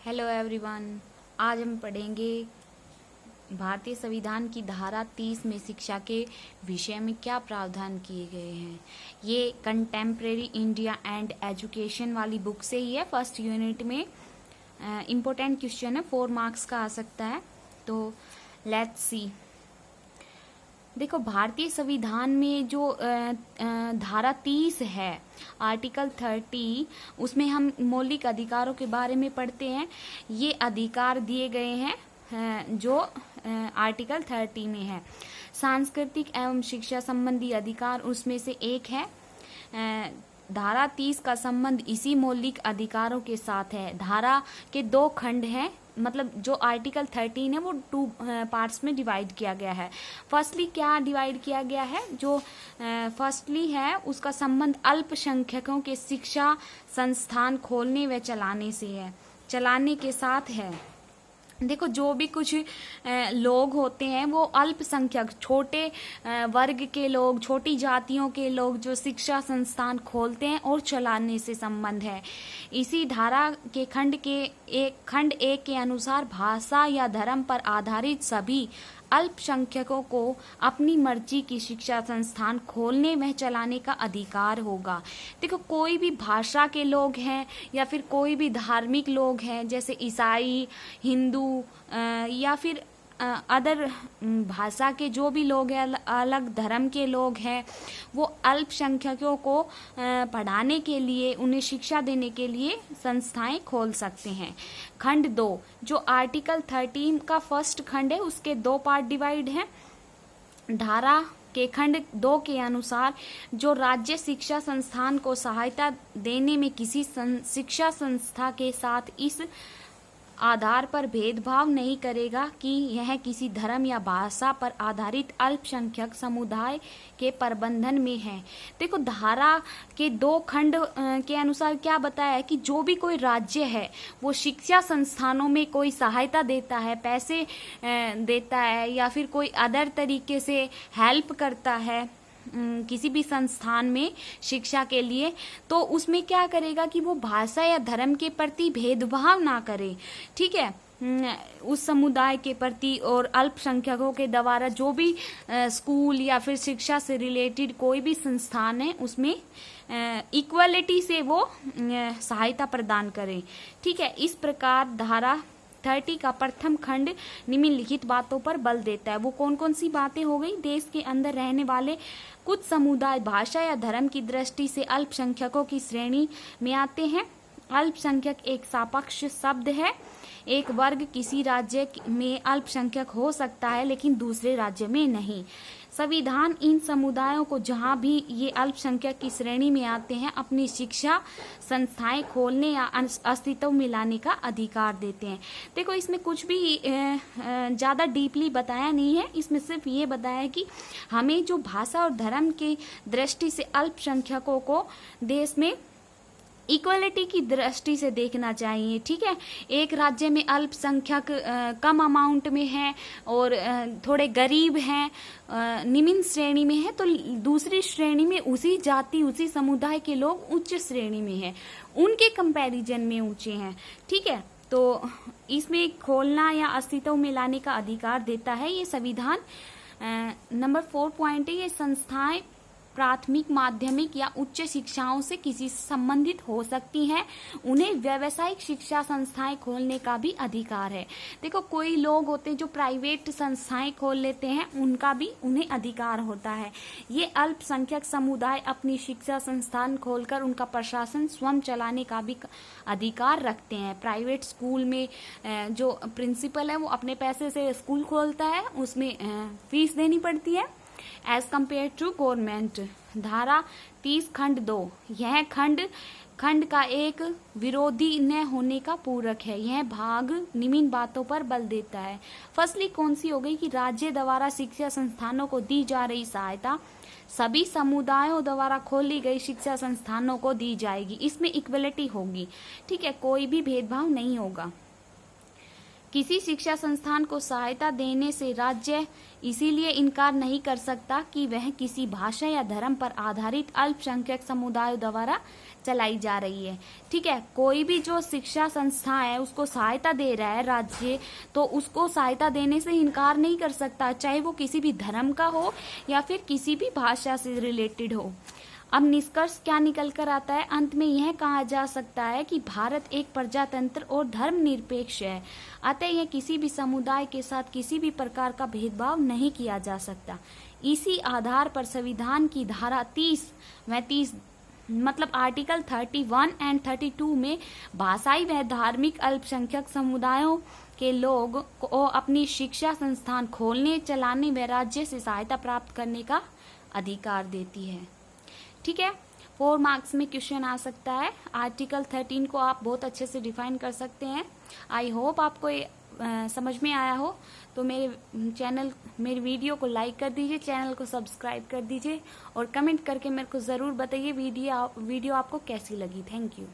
Hello everyone. आज हम पढ़ेंगे भारतीय संविधान की धारा 30 में शिक्षा के विषय में क्या प्रावधान किए गए हैं। ये कंटेम्प्रेरी इंडिया एंड एजुकेशन वाली बुक से ही है। फर्स्ट यूनिट में इम्पोर्टेंट क्वेश्चन है, 4 मार्क्स का आ सकता है। तो लेट्स सी। देखो, भारतीय संविधान में जो धारा 30 है, आर्टिकल 30, उसमें हम मौलिक अधिकारों के बारे में पढ़ते हैं। ये अधिकार दिए गए हैं जो आर्टिकल 30 में है। सांस्कृतिक एवं शिक्षा संबंधी अधिकार उसमें से एक है। धारा 30 का संबंध इसी मौलिक अधिकारों के साथ है। धारा के 2 खंड हैं, मतलब जो आर्टिकल 13 है वो 2 पार्ट्स में डिवाइड किया गया है। फर्स्टली क्या डिवाइड किया गया है, जो फर्स्टली है उसका संबंध अल्पसंख्यकों के शिक्षा संस्थान खोलने व चलाने के साथ है। देखो, जो भी कुछ लोग होते हैं वो अल्पसंख्यक, छोटे वर्ग के लोग, छोटी जातियों के लोग जो शिक्षा संस्थान खोलते हैं और चलाने से संबंध है। इसी धारा के खंड एक के अनुसार भाषा या धर्म पर आधारित सभी अल्पसंख्यकों को अपनी मर्जी की शिक्षा संस्थान खोलने व चलाने का अधिकार होगा। देखो, कोई भी भाषा के लोग हैं या फिर कोई भी धार्मिक लोग हैं, जैसे ईसाई, हिंदू या फिर अदर भाषा के जो भी लोग हैं, अलग धर्म के लोग हैं, वो अल्पसंख्यकों को पढ़ाने के लिए, उन्हें शिक्षा देने के लिए संस्थाएं खोल सकते हैं। खंड 2, जो आर्टिकल 13 का फर्स्ट खंड है, उसके 2 पार्ट डिवाइड हैं। धारा के खंड 2 के अनुसार जो राज्य शिक्षा संस्थान को सहायता देने में किसी शिक्षा संस्था के साथ इस आधार पर भेदभाव नहीं करेगा कि यह किसी धर्म या भाषा पर आधारित अल्पसंख्यक समुदाय के प्रबंधन में है। देखो, धारा के 2 खंड के अनुसार क्या बताया है कि जो भी कोई राज्य है वो शिक्षा संस्थानों में कोई सहायता देता है, पैसे देता है या फिर कोई अदर तरीके से हेल्प करता है किसी भी संस्थान में शिक्षा के लिए, तो उसमें क्या करेगा कि वो भाषा या धर्म के प्रति भेदभाव ना करे। ठीक है, उस समुदाय के प्रति और अल्पसंख्यकों के द्वारा जो भी स्कूल या फिर शिक्षा से रिलेटेड कोई भी संस्थान है उसमें इक्वलिटी से वो सहायता प्रदान करे। ठीक है, इस प्रकार धारा 30 का प्रथम खंड निम्नलिखित बातों पर बल देता है। वो कौन कौन सी बातें हो गई? देश के अंदर रहने वाले कुछ समुदाय भाषा या धर्म की दृष्टि से अल्पसंख्यकों की श्रेणी में आते हैं। अल्पसंख्यक एक सापेक्ष शब्द है। एक वर्ग किसी राज्य में अल्पसंख्यक हो सकता है लेकिन दूसरे राज्य में नहीं। संविधान इन समुदायों को जहां भी ये अल्पसंख्यक की श्रेणी में आते हैं अपनी शिक्षा संस्थाएं खोलने या अस्तित्व में लाने का अधिकार देते हैं। देखो, इसमें कुछ भी ज़्यादा डीपली बताया नहीं है। इसमें सिर्फ ये बताया है कि हमें जो भाषा और धर्म की दृष्टि से अल्पसंख्यकों को देश में इक्वलिटी की दृष्टि से देखना चाहिए। ठीक है, एक राज्य में अल्पसंख्यक कम अमाउंट में है और थोड़े गरीब हैं, निम्न श्रेणी में है, तो दूसरी श्रेणी में उसी जाति, उसी समुदाय के लोग उच्च श्रेणी में हैं, उनके कंपैरिजन में ऊंचे हैं। ठीक है, तो इसमें खोलना या अस्तित्व में लाने का अधिकार देता है ये संविधान। नंबर 4 पॉइंट है, ये संस्थाएं प्राथमिक, माध्यमिक या उच्च शिक्षाओं से किसी से संबंधित हो सकती हैं। उन्हें व्यावसायिक शिक्षा संस्थाएं खोलने का भी अधिकार है। देखो, कोई लोग होते हैं जो प्राइवेट संस्थाएं खोल लेते हैं, उनका भी उन्हें अधिकार होता है। ये अल्पसंख्यक समुदाय अपनी शिक्षा संस्थान खोलकर उनका प्रशासन स्वयं चलाने का भी अधिकार रखते हैं। प्राइवेट स्कूल में जो प्रिंसिपल है वो अपने पैसे से स्कूल खोलता है, उसमें फीस देनी पड़ती है एज कम्पेयर टू गवर्नमेंट। धारा 30 खंड 2, यह खंड का एक विरोधी न होने का पूरक है। यह भाग निम्न बातों पर बल देता है। फर्स्टली कौन सी हो गई कि राज्य द्वारा शिक्षा संस्थानों को दी जा रही सहायता सभी समुदायों द्वारा खोली गई शिक्षा संस्थानों को दी जाएगी। इसमें इक्वलिटी होगी। ठीक है, कोई भी भेदभाव नहीं होगा। किसी शिक्षा संस्थान को सहायता देने से राज्य इसीलिए इनकार नहीं कर सकता कि वह किसी भाषा या धर्म पर आधारित अल्पसंख्यक समुदायों द्वारा चलाई जा रही है। ठीक है, कोई भी जो शिक्षा संस्था है उसको सहायता दे रहा है राज्य, तो उसको सहायता देने से इनकार नहीं कर सकता, चाहे वो किसी भी धर्म का हो या फिर किसी भी भाषा से रिलेटेड हो। अब निष्कर्ष क्या निकल कर आता है? अंत में यह कहा जा सकता है कि भारत एक प्रजातंत्र और धर्मनिरपेक्ष है, अतः यह किसी भी समुदाय के साथ किसी भी प्रकार का भेदभाव नहीं किया जा सकता। इसी आधार पर संविधान की धारा 30 मतलब आर्टिकल 31 एंड 32 में भाषाई व धार्मिक अल्पसंख्यक समुदायों के लोग को अपनी शिक्षा संस्थान खोलने, चलाने व राज्य से सहायता प्राप्त करने का अधिकार देती है। ठीक है, 4 मार्क्स में क्वेश्चन आ सकता है। आर्टिकल 13 को आप बहुत अच्छे से डिफाइन कर सकते हैं। आई होप आपको ये समझ में आया हो। तो मेरे वीडियो को लाइक कर दीजिए, चैनल को सब्सक्राइब कर दीजिए और कमेंट करके मेरे को ज़रूर बताइए वीडियो आपको कैसी लगी। Thank you.